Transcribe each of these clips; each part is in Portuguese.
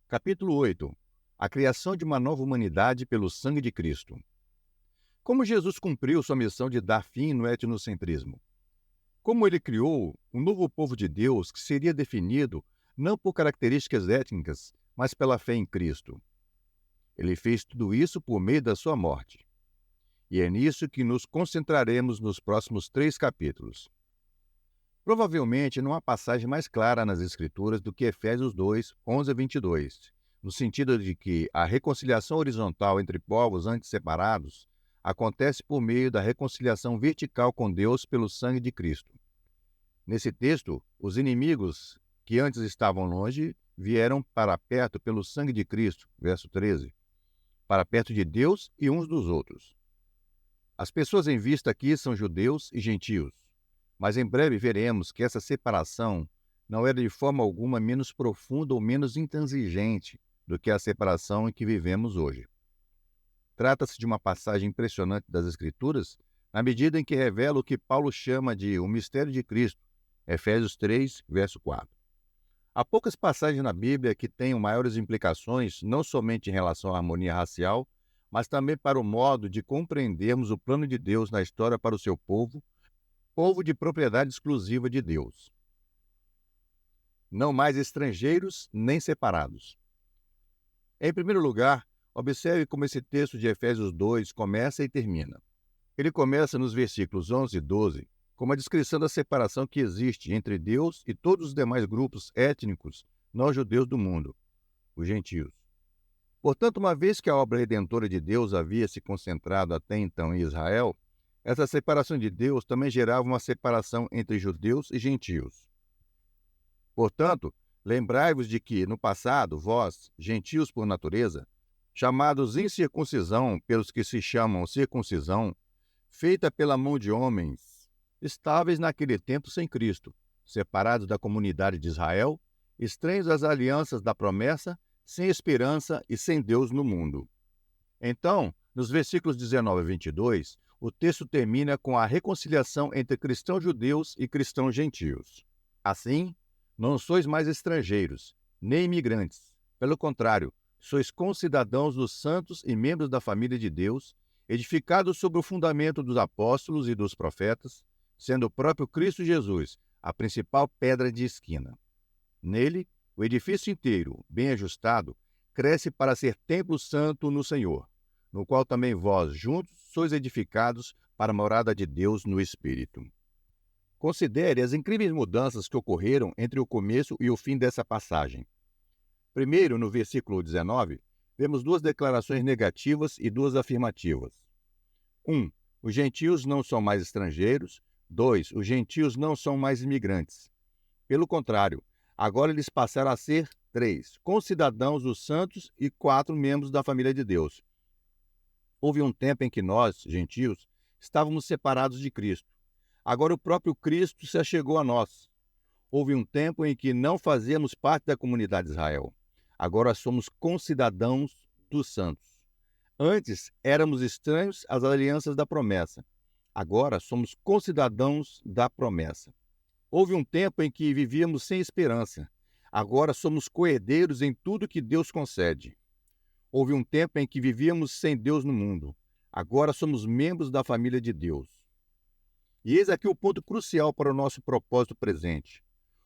Capítulo 8. A criação de uma nova humanidade pelo sangue de Cristo. Como Jesus cumpriu sua missão de dar fim no etnocentrismo? Como ele criou um novo povo de Deus que seria definido não por características étnicas, mas pela fé em Cristo. Ele fez tudo isso por meio da sua morte. E é nisso que nos concentraremos nos próximos 3 capítulos. Provavelmente não há passagem mais clara nas Escrituras do que Efésios 2, 11 a 22, no sentido de que a reconciliação horizontal entre povos antes separados acontece por meio da reconciliação vertical com Deus pelo sangue de Cristo. Nesse texto, os inimigos que antes estavam longe vieram para perto pelo sangue de Cristo, verso 13, para perto de Deus e uns dos outros. As pessoas em vista aqui são judeus e gentios. Mas em breve veremos que essa separação não era de forma alguma menos profunda ou menos intransigente do que a separação em que vivemos hoje. Trata-se de uma passagem impressionante das Escrituras, na medida em que revela o que Paulo chama de o mistério de Cristo, Efésios 3, verso 4. Há poucas passagens na Bíblia que tenham maiores implicações, não somente em relação à harmonia racial, mas também para o modo de compreendermos o plano de Deus na história para o seu povo de propriedade exclusiva de Deus. Não mais estrangeiros nem separados. Em primeiro lugar, observe como esse texto de Efésios 2 começa e termina. Ele começa nos versículos 11 e 12 com uma descrição da separação que existe entre Deus e todos os demais grupos étnicos não judeus do mundo, os gentios. Portanto, uma vez que a obra redentora de Deus havia se concentrado até então em Israel, essa separação de Deus também gerava uma separação entre judeus e gentios. Portanto, lembrai-vos de que, no passado, vós, gentios por natureza, chamados incircuncisão pelos que se chamam circuncisão, feita pela mão de homens, estáveis naquele tempo sem Cristo, separados da comunidade de Israel, estranhos às alianças da promessa, sem esperança e sem Deus no mundo. Então, nos versículos 19 a 22, o texto termina com a reconciliação entre cristãos judeus e cristãos gentios. Assim, não sois mais estrangeiros, nem imigrantes. Pelo contrário, sois concidadãos dos santos e membros da família de Deus, edificados sobre o fundamento dos apóstolos e dos profetas, sendo o próprio Cristo Jesus a principal pedra de esquina. Nele, o edifício inteiro, bem ajustado, cresce para ser templo santo no Senhor, no qual também vós, juntos, sois edificados para a morada de Deus no Espírito. Considere as incríveis mudanças que ocorreram entre o começo e o fim dessa passagem. Primeiro, no versículo 19, vemos 2 declarações negativas e 2 afirmativas. 1. Os gentios não são mais estrangeiros. 2. Os gentios não são mais imigrantes. Pelo contrário, agora eles passaram a ser 3. Concidadãos dos santos e 4. Membros da família de Deus. Houve um tempo em que nós, gentios, estávamos separados de Cristo. Agora o próprio Cristo se achegou a nós. Houve um tempo em que não fazíamos parte da comunidade de Israel. Agora somos concidadãos dos santos. Antes éramos estranhos às alianças da promessa. Agora somos concidadãos da promessa. Houve um tempo em que vivíamos sem esperança. Agora somos coerdeiros em tudo que Deus concede. Houve um tempo em que vivíamos sem Deus no mundo. Agora somos membros da família de Deus. E eis aqui o ponto crucial para o nosso propósito presente.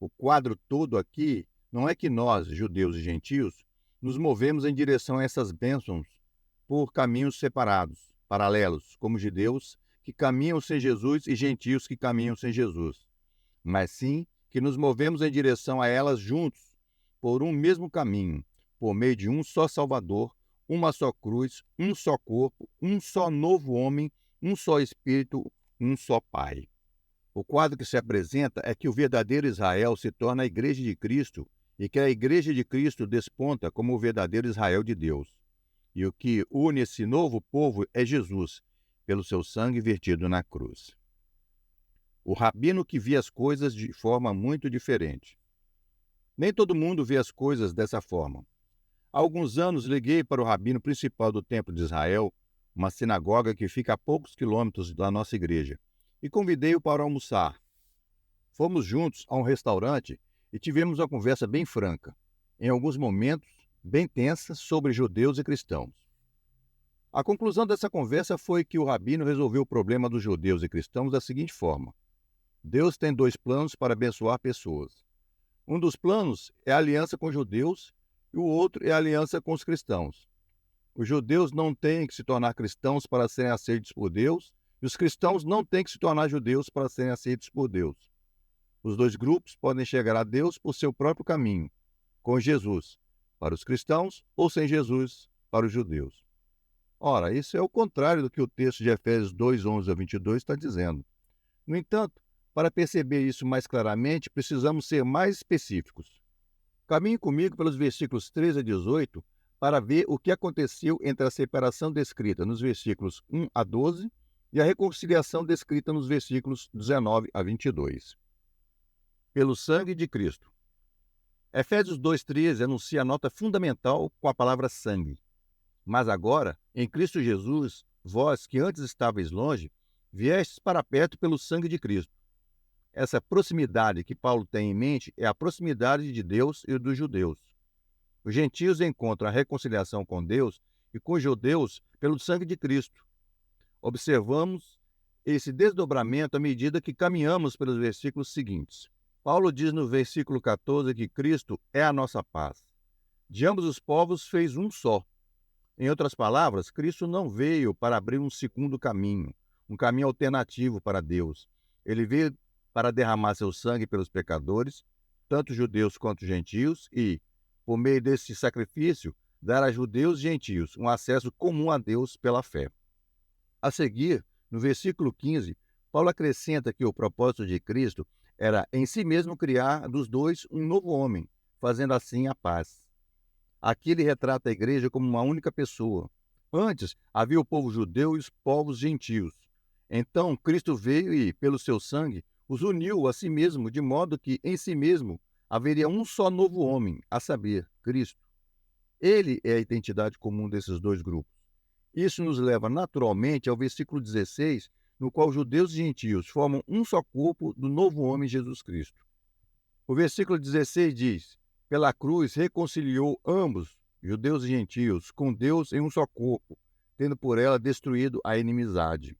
O quadro todo aqui não é que nós, judeus e gentios, nos movemos em direção a essas bênçãos por caminhos separados, paralelos, como judeus que caminham sem Jesus e gentios que caminham sem Jesus. Mas sim que nos movemos em direção a elas juntos, por um mesmo caminho, por meio de um só Salvador, uma só cruz, um só corpo, um só novo homem, um só Espírito, um só Pai. O quadro que se apresenta é que o verdadeiro Israel se torna a Igreja de Cristo e que a Igreja de Cristo desponta como o verdadeiro Israel de Deus. E o que une esse novo povo é Jesus, pelo seu sangue vertido na cruz. O rabino que via as coisas de forma muito diferente. Nem todo mundo vê as coisas dessa forma. Há alguns anos liguei para o rabino principal do Templo de Israel, uma sinagoga que fica a poucos quilômetros da nossa igreja, e convidei-o para almoçar. Fomos juntos a um restaurante e tivemos uma conversa bem franca. Em alguns momentos, bem tensa sobre judeus e cristãos. A conclusão dessa conversa foi que o rabino resolveu o problema dos judeus e cristãos da seguinte forma: Deus tem dois planos para abençoar pessoas. Um dos planos é a aliança com os judeus e o outro é a aliança com os cristãos. Os judeus não têm que se tornar cristãos para serem aceitos por Deus, e os cristãos não têm que se tornar judeus para serem aceitos por Deus. Os dois grupos podem chegar a Deus por seu próprio caminho, com Jesus para os cristãos ou sem Jesus para os judeus. Ora, isso é o contrário do que o texto de Efésios 2, 11 a 22 está dizendo. No entanto, para perceber isso mais claramente, precisamos ser mais específicos. Caminhe comigo pelos versículos 13 a 18 para ver o que aconteceu entre a separação descrita nos versículos 1 a 12 e a reconciliação descrita nos versículos 19 a 22. Pelo sangue de Cristo. Efésios 2,13 anuncia a nota fundamental com a palavra sangue. Mas agora, em Cristo Jesus, vós que antes estáveis longe, viestes para perto pelo sangue de Cristo. Essa proximidade que Paulo tem em mente é a proximidade de Deus e dos judeus. Os gentios encontram a reconciliação com Deus e com os judeus pelo sangue de Cristo. Observamos esse desdobramento à medida que caminhamos pelos versículos seguintes. Paulo diz no versículo 14 que Cristo é a nossa paz. De ambos os povos fez um só. Em outras palavras, Cristo não veio para abrir um segundo caminho, um caminho alternativo para Deus. Ele veio para derramar seu sangue pelos pecadores, tanto judeus quanto gentios, e, por meio desse sacrifício, dar a judeus e gentios um acesso comum a Deus pela fé. A seguir, no versículo 15, Paulo acrescenta que o propósito de Cristo era em si mesmo criar dos dois um novo homem, fazendo assim a paz. Aqui ele retrata a igreja como uma única pessoa. Antes havia o povo judeu e os povos gentios. Então Cristo veio e, pelo seu sangue, os uniu a si mesmo, de modo que em si mesmo haveria um só novo homem, a saber, Cristo. Ele é a identidade comum desses dois grupos. Isso nos leva naturalmente ao versículo 16, no qual judeus e gentios formam um só corpo do novo homem Jesus Cristo. O versículo 16 diz: pela cruz reconciliou ambos, judeus e gentios, com Deus em um só corpo, tendo por ela destruído a inimizade.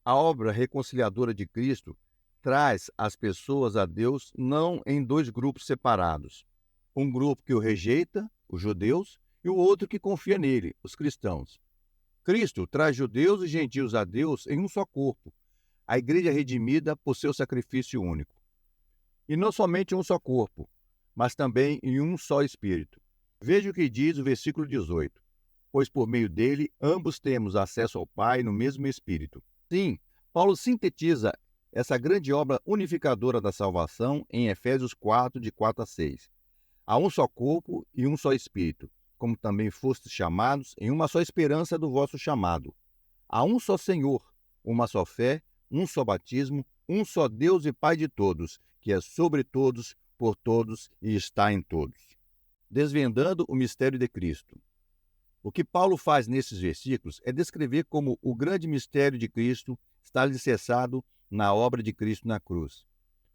A obra reconciliadora de Cristo traz as pessoas a Deus não em dois grupos separados. Um grupo que o rejeita, os judeus, e o outro que confia nele, os cristãos. Cristo traz judeus e gentios a Deus em um só corpo, a igreja redimida por seu sacrifício único. E não somente em um só corpo, mas também em um só espírito. Veja o que diz o versículo 18. Pois por meio dele ambos temos acesso ao Pai no mesmo espírito. Sim, Paulo sintetiza essa grande obra unificadora da salvação em Efésios 4, de 4 a 6. Há um só corpo e um só espírito, como também fostes chamados em uma só esperança do vosso chamado. Há um só Senhor, uma só fé, um só batismo, um só Deus e Pai de todos, que é sobre todos, por todos e está em todos. Desvendando o mistério de Cristo. O que Paulo faz nesses versículos é descrever como o grande mistério de Cristo está alicerçado na obra de Cristo na cruz.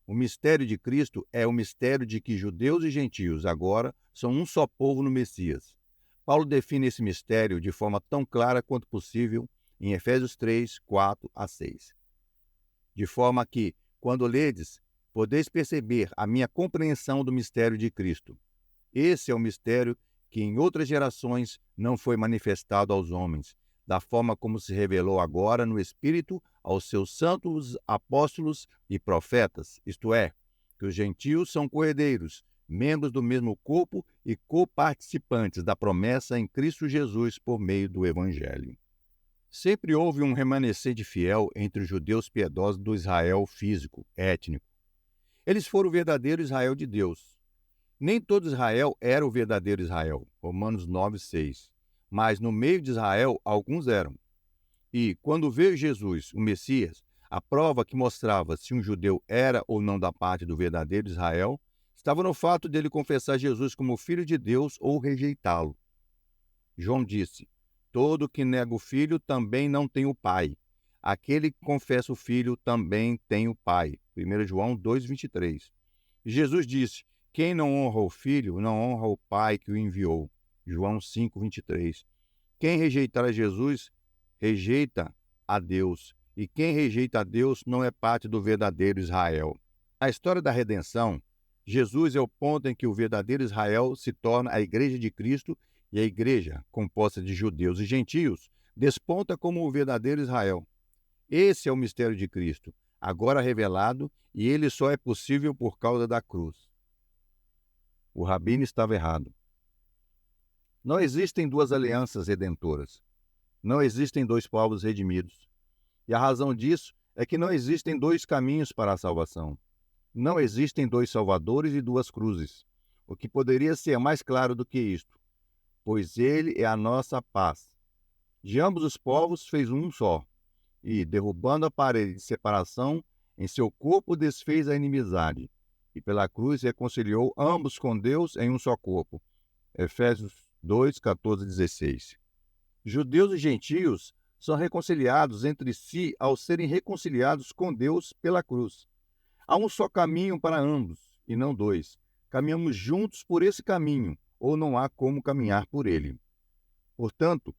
O mistério de Cristo é o mistério de que judeus e gentios agora são um só povo no Messias. Paulo define esse mistério de forma tão clara quanto possível em Efésios 3, 4 a 6. De forma que, quando ledes, podeis perceber a minha compreensão do mistério de Cristo. Esse é o mistério que em outras gerações não foi manifestado aos homens, da forma como se revelou agora no Espírito aos seus santos apóstolos e profetas, isto é, que os gentios são co-herdeiros, membros do mesmo corpo e coparticipantes da promessa em Cristo Jesus por meio do Evangelho. Sempre houve um remanescente fiel entre os judeus piedosos do Israel físico, étnico. Eles foram o verdadeiro Israel de Deus. Nem todo Israel era o verdadeiro Israel, Romanos 9, 6. Mas no meio de Israel, alguns eram. E, quando veio Jesus, o Messias, a prova que mostrava se um judeu era ou não da parte do verdadeiro Israel, estava no fato dele confessar Jesus como Filho de Deus ou rejeitá-lo. João disse: todo que nega o Filho também não tem o Pai. Aquele que confessa o Filho também tem o Pai. 1 João 2, 23. E Jesus disse: quem não honra o Filho, não honra o Pai que o enviou. João 5:23. Quem rejeitar a Jesus, rejeita a Deus. E quem rejeita a Deus não é parte do verdadeiro Israel. Na história da redenção, Jesus é o ponto em que o verdadeiro Israel se torna a Igreja de Cristo, e a Igreja, composta de judeus e gentios, desponta como o verdadeiro Israel. Esse é o mistério de Cristo, agora revelado, e ele só é possível por causa da cruz. O rabino estava errado. Não existem duas alianças redentoras. Não existem dois povos redimidos. E a razão disso é que não existem dois caminhos para a salvação. Não existem dois salvadores e duas cruzes. O que poderia ser mais claro do que isto? Pois ele é a nossa paz. De ambos os povos fez um só. E, derrubando a parede de separação, em seu corpo desfez a inimizade. E pela cruz reconciliou ambos com Deus em um só corpo. Efésios 2, 14 e 16. Judeus e gentios são reconciliados entre si ao serem reconciliados com Deus pela cruz. Há um só caminho para ambos, e não dois. Caminhamos juntos por esse caminho, ou não há como caminhar por ele. Portanto,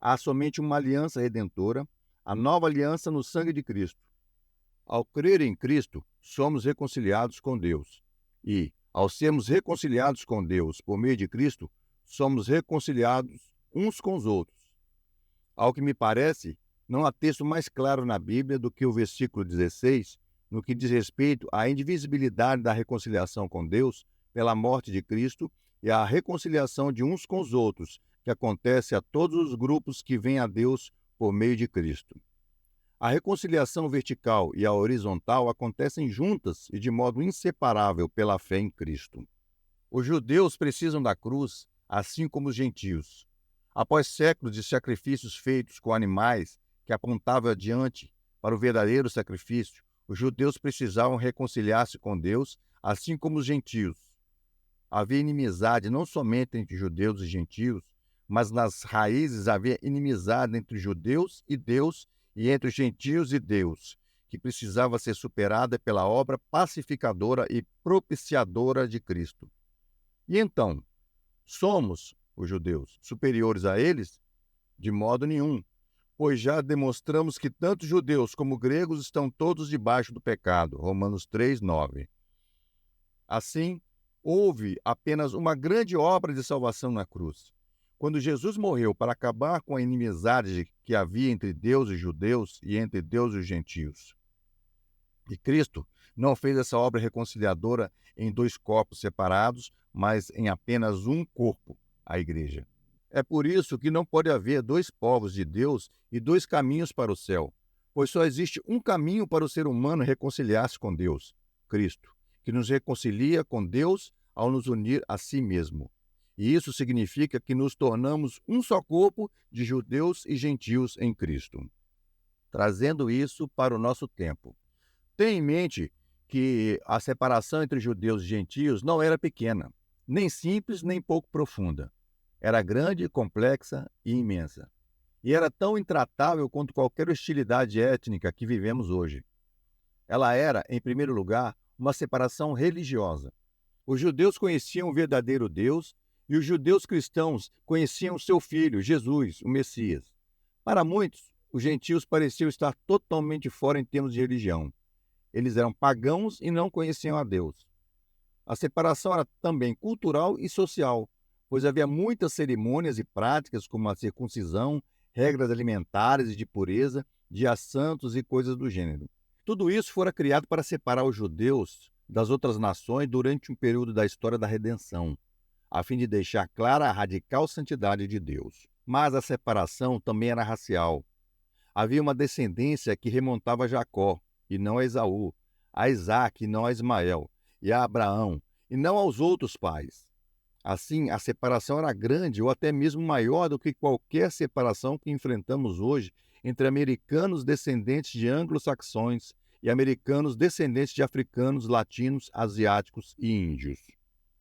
há somente uma aliança redentora, a nova aliança no sangue de Cristo. Ao crer em Cristo, somos reconciliados com Deus. E, ao sermos reconciliados com Deus por meio de Cristo, somos reconciliados uns com os outros. Ao que me parece, não há texto mais claro na Bíblia do que o versículo 16, no que diz respeito à indivisibilidade da reconciliação com Deus pela morte de Cristo e à reconciliação de uns com os outros, que acontece a todos os grupos que vêm a Deus por meio de Cristo. A reconciliação vertical e a horizontal acontecem juntas e de modo inseparável pela fé em Cristo. Os judeus precisam da cruz, assim como os gentios. Após séculos de sacrifícios feitos com animais que apontavam adiante para o verdadeiro sacrifício, os judeus precisavam reconciliar-se com Deus, assim como os gentios. Havia inimizade não somente entre judeus e gentios, mas nas raízes havia inimizade entre judeus e Deus e entre os gentios e Deus, que precisava ser superada pela obra pacificadora e propiciadora de Cristo. E então, somos, os judeus, superiores a eles? De modo nenhum, pois já demonstramos que tanto judeus como gregos estão todos debaixo do pecado. Romanos 3, 9. Assim, houve apenas uma grande obra de salvação na cruz. Quando Jesus morreu para acabar com a inimizade que havia entre Deus e os judeus e entre Deus e os gentios. E Cristo não fez essa obra reconciliadora em dois corpos separados, mas em apenas um corpo, a Igreja. É por isso que não pode haver dois povos de Deus e dois caminhos para o céu, pois só existe um caminho para o ser humano reconciliar-se com Deus, Cristo, que nos reconcilia com Deus ao nos unir a si mesmo. E isso significa que nos tornamos um só corpo de judeus e gentios em Cristo. Trazendo isso para o nosso tempo. Tenha em mente que a separação entre judeus e gentios não era pequena, nem simples, nem pouco profunda. Era grande, complexa e imensa. E era tão intratável quanto qualquer hostilidade étnica que vivemos hoje. Ela era, em primeiro lugar, uma separação religiosa. Os judeus conheciam o verdadeiro Deus e os judeus cristãos conheciam seu filho, Jesus, o Messias. Para muitos, os gentios pareciam estar totalmente fora em termos de religião. Eles eram pagãos e não conheciam a Deus. A separação era também cultural e social, pois havia muitas cerimônias e práticas como a circuncisão, regras alimentares e de pureza, dias santos e coisas do gênero. Tudo isso fora criado para separar os judeus das outras nações durante um período da história da redenção, a fim de deixar clara a radical santidade de Deus. Mas a separação também era racial. Havia uma descendência que remontava a Jacó, e não a Esaú, a Isaque, e não a Ismael, e a Abraão, e não aos outros pais. Assim, a separação era grande ou até mesmo maior do que qualquer separação que enfrentamos hoje entre americanos descendentes de anglo-saxões e americanos descendentes de africanos, latinos, asiáticos e índios,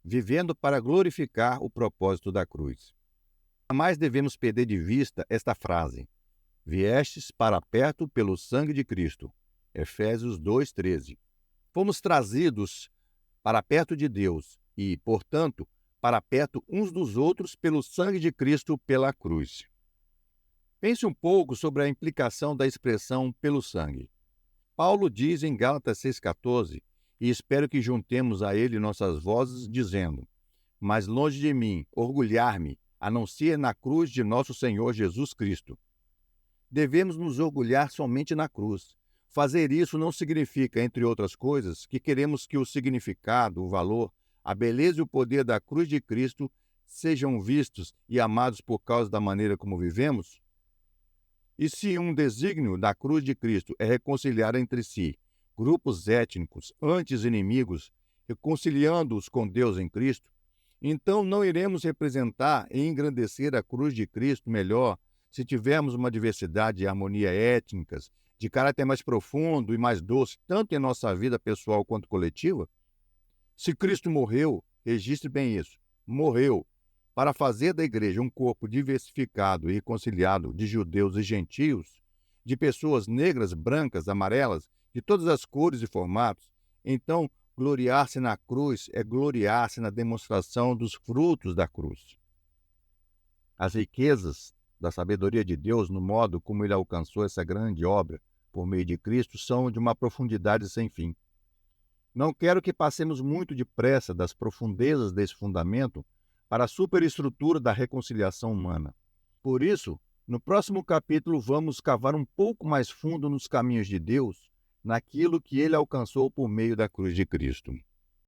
vivendo para glorificar o propósito da cruz. Jamais devemos perder de vista esta frase: viestes para perto pelo sangue de Cristo. Efésios 2:13. Fomos trazidos para perto de Deus e, portanto, para perto uns dos outros pelo sangue de Cristo pela cruz. Pense um pouco sobre a implicação da expressão pelo sangue. Paulo diz em Gálatas 6,14, e espero que juntemos a ele nossas vozes, dizendo: mas longe de mim orgulhar-me, a não ser na cruz de nosso Senhor Jesus Cristo. Devemos nos orgulhar somente na cruz. Fazer isso não significa, entre outras coisas, que queremos que o significado, o valor, a beleza e o poder da cruz de Cristo sejam vistos e amados por causa da maneira como vivemos? E se um desígnio da cruz de Cristo é reconciliar entre si grupos étnicos, antes inimigos, reconciliando-os com Deus em Cristo, então não iremos representar e engrandecer a cruz de Cristo melhor se tivermos uma diversidade e harmonia étnicas, de caráter mais profundo e mais doce, tanto em nossa vida pessoal quanto coletiva? Se Cristo morreu, registre bem isso, morreu para fazer da igreja um corpo diversificado e reconciliado de judeus e gentios, de pessoas negras, brancas, amarelas, de todas as cores e formatos, então gloriar-se na cruz é gloriar-se na demonstração dos frutos da cruz. As riquezas da sabedoria de Deus no modo como ele alcançou essa grande obra por meio de Cristo são de uma profundidade sem fim. Não quero que passemos muito depressa das profundezas desse fundamento para a superestrutura da reconciliação humana. Por isso, no próximo capítulo vamos cavar um pouco mais fundo nos caminhos de Deus, naquilo que ele alcançou por meio da cruz de Cristo.